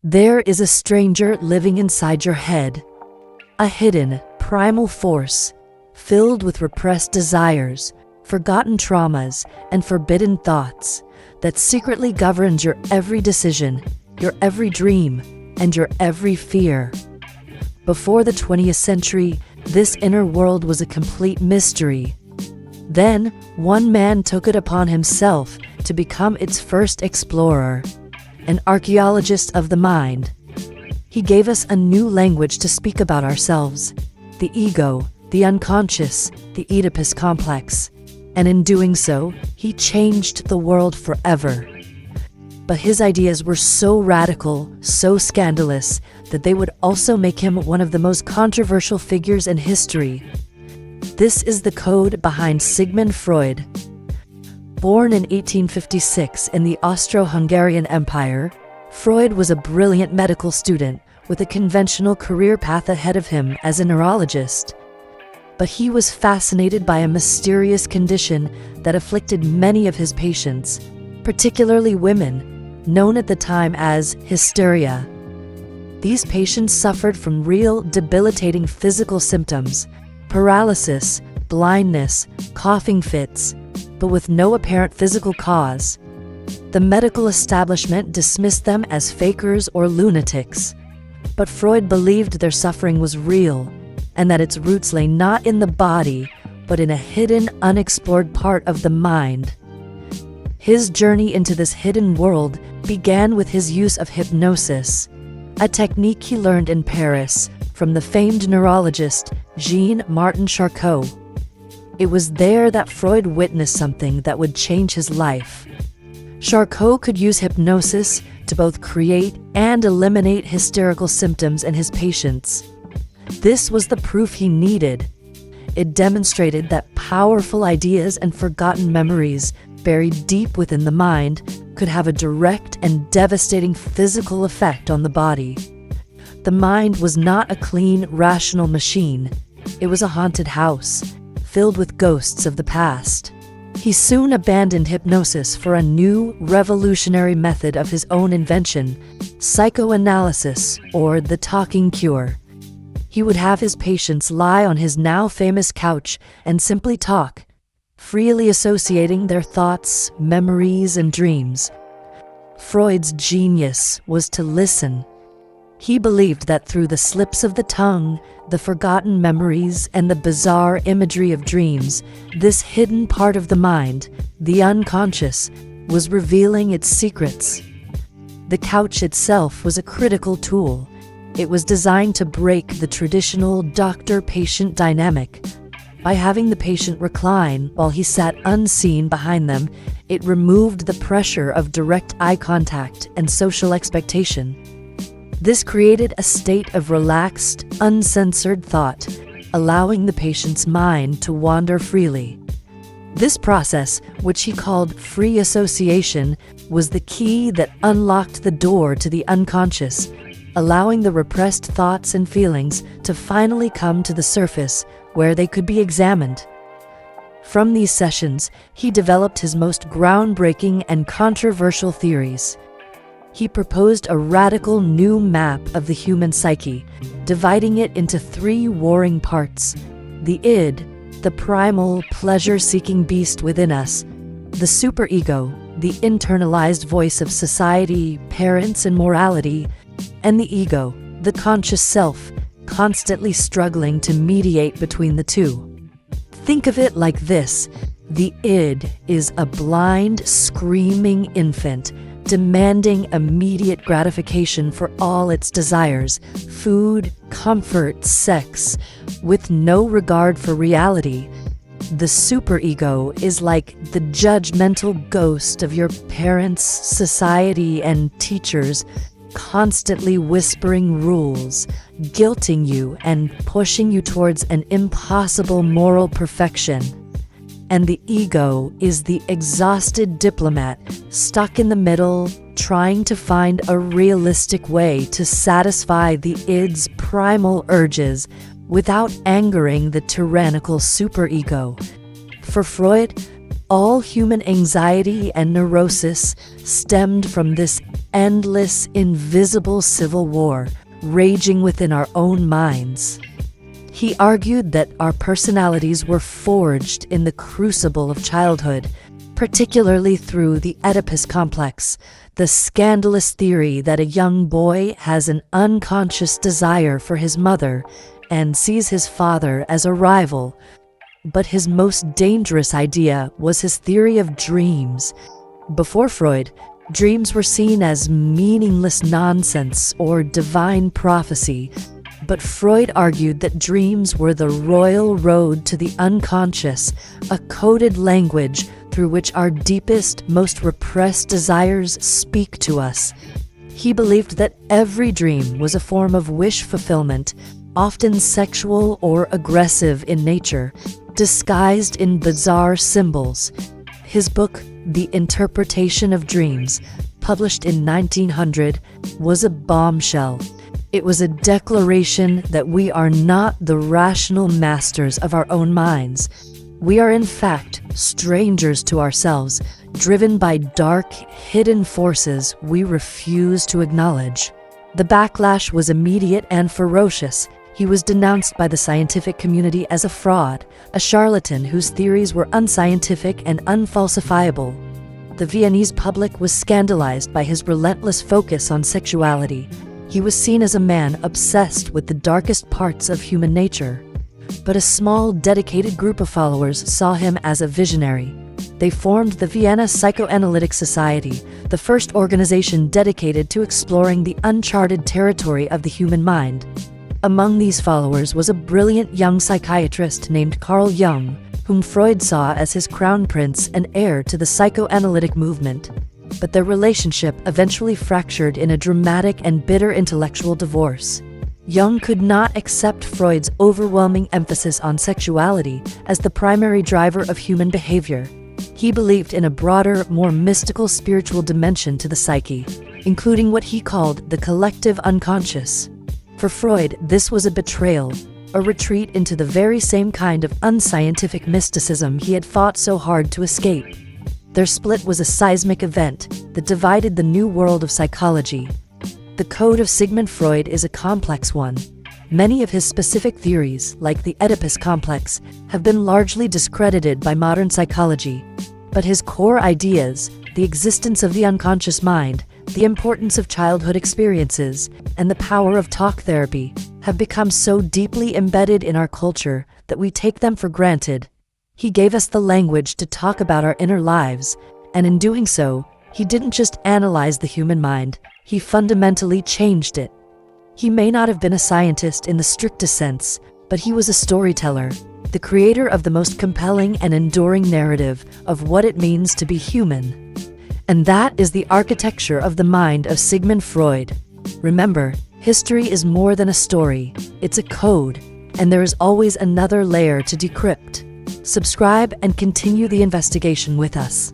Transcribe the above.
There is a stranger living inside your head, a hidden, primal force filled with repressed desires, forgotten traumas, and forbidden thoughts that secretly governs your every decision, your every dream, and your every fear. Before the 20th century, this inner world was a complete mystery. Then, one man took it upon himself to become its first explorer, an archeologist of the mind. He gave us a new language to speak about ourselves, the ego, the unconscious, the Oedipus complex, and in doing so, he changed the world forever. But his ideas were so radical, so scandalous, that they would also make him one of the most controversial figures in history. This is the code behind Sigmund Freud. Born in 1856 in the Austro-Hungarian Empire, Freud was a brilliant medical student with a conventional career path ahead of him as a neurologist. But he was fascinated by a mysterious condition that afflicted many of his patients, particularly women, known at the time as hysteria. These patients suffered from real, debilitating physical symptoms, paralysis, blindness, coughing fits, but with no apparent physical cause. The medical establishment dismissed them as fakers or lunatics. But Freud believed their suffering was real, and that its roots lay not in the body, but in a hidden, unexplored part of the mind. His journey into this hidden world began with his use of hypnosis, a technique he learned in Paris from the famed neurologist Jean-Martin Charcot. It was there that Freud witnessed something that would change his life. Charcot could use hypnosis to both create and eliminate hysterical symptoms in his patients. This was the proof he needed. It demonstrated that powerful ideas and forgotten memories buried deep within the mind could have a direct and devastating physical effect on the body. The mind was not a clean, rational machine. It was a haunted house, filled with ghosts of the past. He soon abandoned hypnosis for a new, revolutionary method of his own invention, psychoanalysis, or the talking cure. He would have his patients lie on his now famous couch and simply talk, freely associating their thoughts, memories, and dreams. Freud's genius was to listen. He believed that through the slips of the tongue, the forgotten memories, and the bizarre imagery of dreams, this hidden part of the mind, the unconscious, was revealing its secrets. The couch itself was a critical tool. It was designed to break the traditional doctor-patient dynamic. By having the patient recline while he sat unseen behind them, it removed the pressure of direct eye contact and social expectation. This created a state of relaxed, uncensored thought, allowing the patient's mind to wander freely. This process, which he called free association, was the key that unlocked the door to the unconscious, allowing the repressed thoughts and feelings to finally come to the surface where they could be examined. From these sessions, he developed his most groundbreaking and controversial theories. He proposed a radical new map of the human psyche, dividing it into three warring parts: the id, the primal, pleasure-seeking beast within us; the superego, the internalized voice of society, parents, and morality; and the ego, the conscious self, constantly struggling to mediate between the two. Think of it like this: the id is a blind, screaming infant, demanding immediate gratification for all its desires, food, comfort, sex, with no regard for reality. The superego is like the judgmental ghost of your parents, society, and teachers, constantly whispering rules, guilting you, and pushing you towards an impossible moral perfection. And the ego is the exhausted diplomat, stuck in the middle, trying to find a realistic way to satisfy the id's primal urges without angering the tyrannical superego. For Freud, All human anxiety and neurosis stemmed from this endless, invisible civil war raging within our own minds. He argued that our personalities were forged in the crucible of childhood, particularly through the Oedipus complex, the scandalous theory that a young boy has an unconscious desire for his mother and sees his father as a rival. But his most dangerous idea was his theory of dreams. Before Freud, dreams were seen as meaningless nonsense or divine prophecy, but Freud argued that dreams were the royal road to the unconscious, a coded language through which our deepest, most repressed desires speak to us. He believed that every dream was a form of wish fulfillment, often sexual or aggressive in nature, disguised in bizarre symbols. His book, The Interpretation of Dreams, published in 1900, was a bombshell. It was a declaration that we are not the rational masters of our own minds. We are in fact strangers to ourselves, driven by dark, hidden forces we refuse to acknowledge. The backlash was immediate and ferocious. He was denounced by the scientific community as a fraud, a charlatan whose theories were unscientific and unfalsifiable. The Viennese public was scandalized by his relentless focus on sexuality. He was seen as a man obsessed with the darkest parts of human nature. But a small, dedicated group of followers saw him as a visionary. They formed the Vienna Psychoanalytic Society, the first organization dedicated to exploring the uncharted territory of the human mind. Among these followers was a brilliant young psychiatrist named Carl Jung, whom Freud saw as his crown prince and heir to the psychoanalytic movement. But their relationship eventually fractured in a dramatic and bitter intellectual divorce. Jung could not accept Freud's overwhelming emphasis on sexuality as the primary driver of human behavior. He believed in a broader, more mystical spiritual dimension to the psyche, including what he called the collective unconscious. For Freud, this was a betrayal, a retreat into the very same kind of unscientific mysticism he had fought so hard to escape. Their split was a seismic event that divided the new world of psychology. The code of Sigmund Freud is a complex one. Many of his specific theories, like the Oedipus complex, have been largely discredited by modern psychology. But his core ideas, the existence of the unconscious mind, the importance of childhood experiences, and the power of talk therapy, have become so deeply embedded in our culture that we take them for granted. He gave us the language to talk about our inner lives, and in doing so, he didn't just analyze the human mind, he fundamentally changed it. He may not have been a scientist in the strictest sense, but he was a storyteller, the creator of the most compelling and enduring narrative of what it means to be human. And that is the architecture of the mind of Sigmund Freud. Remember, history is more than a story, it's a code, and there is always another layer to decrypt. Subscribe and continue the investigation with us.